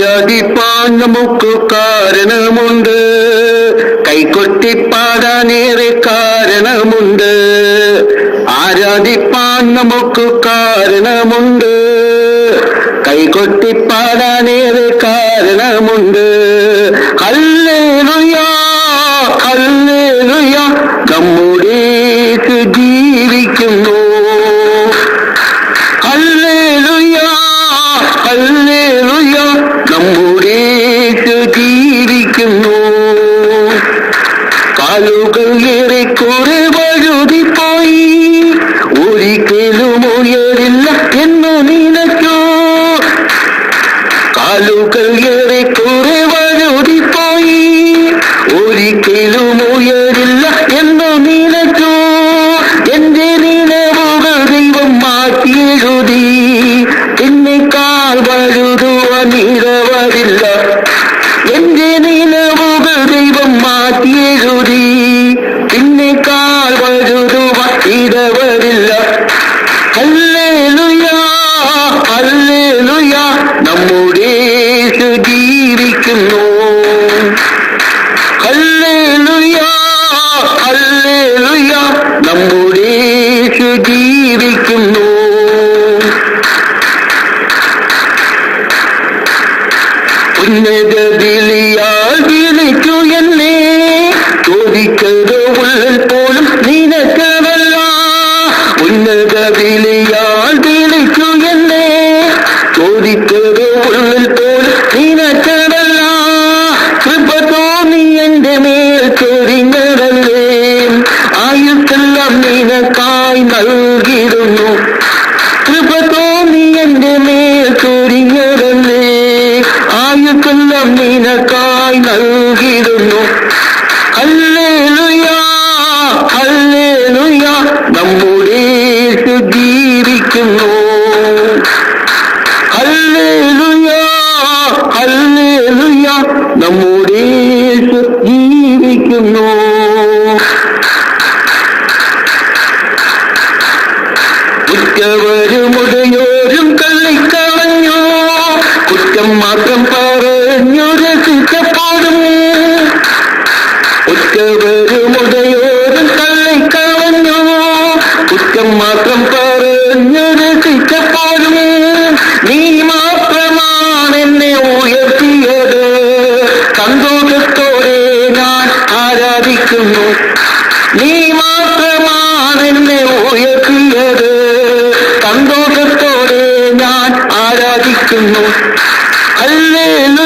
ആരാധിപ്പാൻ നമുക്ക് കാരണമുണ്ട്, കൈകൊട്ടിപ്പാടാനേറെ കാരണമുണ്ട്. ആരാധിപ്പാൻ നമുക്ക് കാരണമുണ്ട്, കൈകൊട്ടിപ്പാടാനേറെ കാരണമുണ്ട്. ഹല്ലേലൂയ ഹല്ലേലൂയ, നമ്മുടെ യേശു ജീവിക്കുന്നു. ഹല്ലേലൂയ ഹല്ലേലൂയ, നമ്മുടെ യേശു ജീവിക്കുന്നു. കാലുകൾ ഏറെക്കുറെ വഴുതിപ്പോയി, ഒരിക്കലും ഉയരില്ല എന്ന് നിനക്കോ. കാലുകൾ ഏറെക്കുറെ വഴുതിപ്പോയി, ഒരിക്കലും ഉയരില്ല എന്ന് നിനക്കോ. എന്റെ നിലവുകൾ ദൈവം മാറ്റിയെഴുതി, എന്നെക്കാൾ വഴുതുവാൻ ഇടവരില്ല. എന്റെ നിലവുകൾ ദൈവം മാറ്റിയെഴുതി, എന്നെക്കാൾ വഴുതുവാൻ ഇടവരില്ല. ഹല്ലേലൂയ ഹല്ലേലൂയ, നമ്മുടെ യേശു ജീവിക്കുന്നു. ഹല്ലേലൂയ ഹല്ലേലൂയ, നമ്മുടെ യേശു ജീവിക്കുന്നു. ഉന്നത വിളിയാൽ വിളിച്ചു എന്നെ, ചോദിച്ചത് ഉള്ളിൽ പോലും നിനക്കതല്ല. ഉന്നത വിളിയാൽ വിളിച്ചു എന്നെ, ചോദിച്ചത് ഉള്ളിൽ പോലും നിനക്കതല്ല. കൃപ തോന്നി എന്റെ മേൽ ചൊരിഞ്ഞതല്ലേ, ആയുസ്സെല്ലാം നിനക്കായി നൽകിയിരുന്നു. കൃപ തോന്നി എന്റെ മേൽ ചൊരിഞ്ഞതല്ലേ, ആയുസ്സെല്ലാം നിനക്കായി നൽകിയിരുന്നു. ഹല്ലേലൂയ ഹല്ലേലൂയ, നമ്മുടെ യേശു ജീവിക്കുന്നു. ഹല്ലേലൂയ ഹല്ലേലൂയ, നമ്മുടെ യേശു ജീവിക്കുന്നു. ഉറ്റവരും ഉടയോരും തള്ളിക്കളഞ്ഞു, കുറ്റം മാത്രം പറഞ്ഞു രസിച്ചപ്പോഴും. ഉറ്റവരും ഉടയോരും തള്ളിക്കളഞ്ഞു, കുറ്റം മാത്രം പറഞ്ഞു രസിച്ചപ്പോഴും. നീ മാത്രമാണ് എന്നെ ഉയർത്തിയത്, സന്തോഷത്തോടെ ഞാൻ ആരാധിക്കുന്നു. നീ മാത്രമാണ് എന്നെ ഉയർത്തിയത്, സന്തോഷത്തോടെ ഞാൻ ആരാധിക്കുന്നു. ഹല്ലേലൂയ